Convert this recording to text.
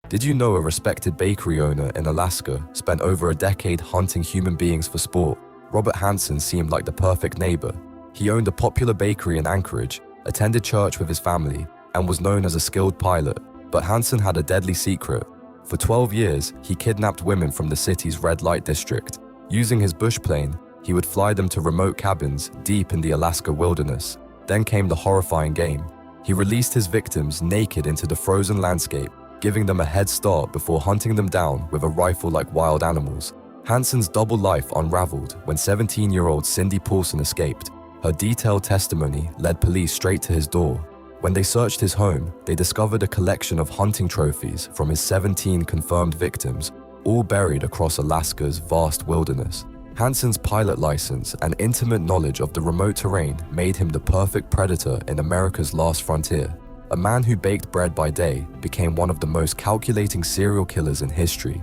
Did you know a respected bakery owner in Alaska spent over a decade hunting human beings for sport? Robert Hansen seemed like the perfect neighbor. He owned a popular bakery in Anchorage, attended church with his family, and was known as a skilled pilot. But Hansen had a deadly secret. For 12 years, he kidnapped women from the city's red light district. Using his bush plane, he would fly them to remote cabins deep in the Alaska wilderness. Then came the horrifying game. He released his victims naked into the frozen landscape, giving them a head start before hunting them down with a rifle like wild animals. Hansen's double life unraveled when 17-year-old Cindy Paulson escaped. Her detailed testimony led police straight to his door. When they searched his home, they discovered a collection of hunting trophies from his 17 confirmed victims, all buried across Alaska's vast wilderness. Hansen's pilot license and intimate knowledge of the remote terrain made him the perfect predator in America's last frontier. A man who baked bread by day became one of the most calculating serial killers in history.